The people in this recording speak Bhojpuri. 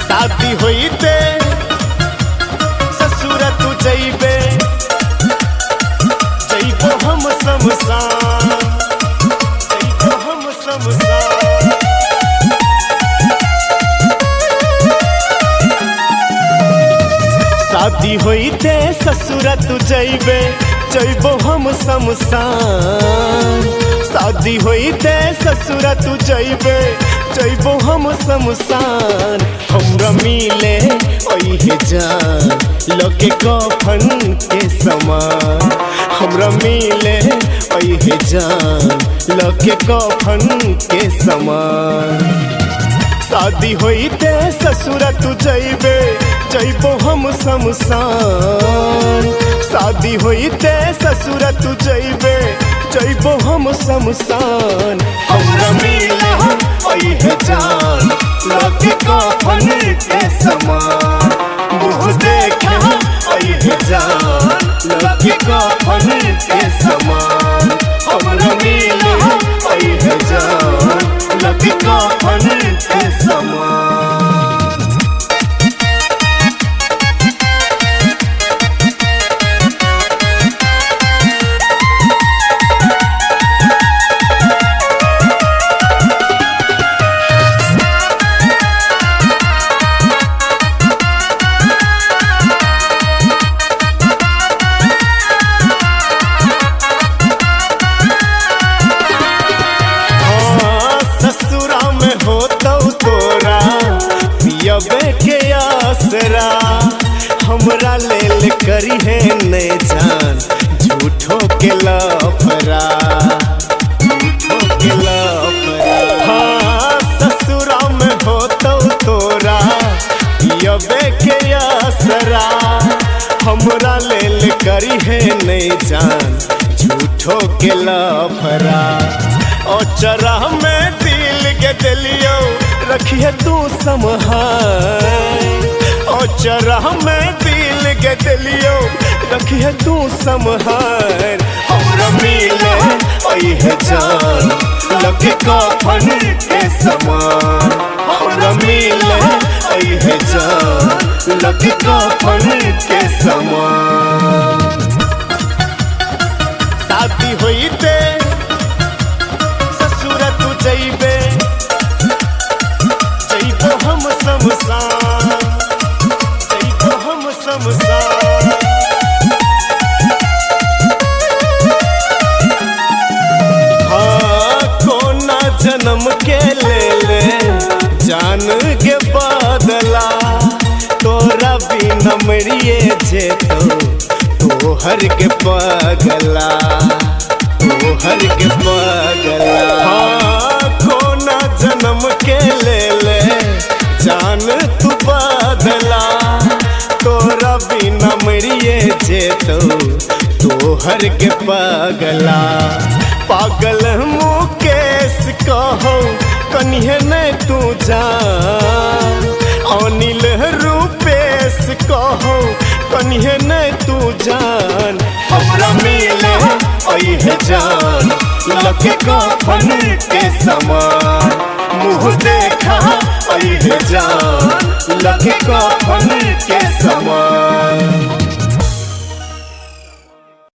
शादी होइते ससुर तू जइबे जइबो हम शमशान जइबो हम शमशान। शादी होइते ससुर तू जइबे जइबो हम शमशान। शादी होइते ससुर तू जइबे जइबो हम शमशान। हमरा मिले ओहे जान लगे कफन के समान। हमरा मिले ओहे जान लगे कफन के समान। शादी होइते ससुर तू जइबे जइबो हम शमशान। शादी होइते ससुर तू जइबे जइबो हम शमशान। हमरा मिले ओहे जान लगे कफन के समान। मुँह देखे ओहे जान लगे कफन के समान। हमरा मिले ओहे जान लगे कफन के समान। पियबे के आसरा हमरा लेल करी है ने जान झूठो के लफरा झूठो के लफरा। हाँ ससुरा में होतौ तोरा पियबे के आसरा हमरा लेल करी है ने जान झूठो के लफरा। औचरा में दिल के दिलियो रखिए तू संभाल। औचरा में दिल के दिलियो रखिए तू संभाल। हमरा मिले ओहे जान लगे कफन के समान। हमरा मिले ओहे जान लगे कफन के समान। शादी होइते ससुर तू जइबे जइबो हम शमशान जइबो हम शमशान। हाँ कोना जन्म के ले जान के बदला तोरा बिना मरिए जेतो तोहर के पगला तोहर के पगला। हाँ कोना जन्म के ले जान तू बदला तोरा बिना मरिए जेतो तोहर के पगला। पागल मुकेश कहो कन्हे ने तू जान। अनिल रूपेश कहो कन्हे ने तू जान। हमरा मिले ओहे जान लगे कफन के समान। मुँह देखा ओहे जान लगे कफन के समान।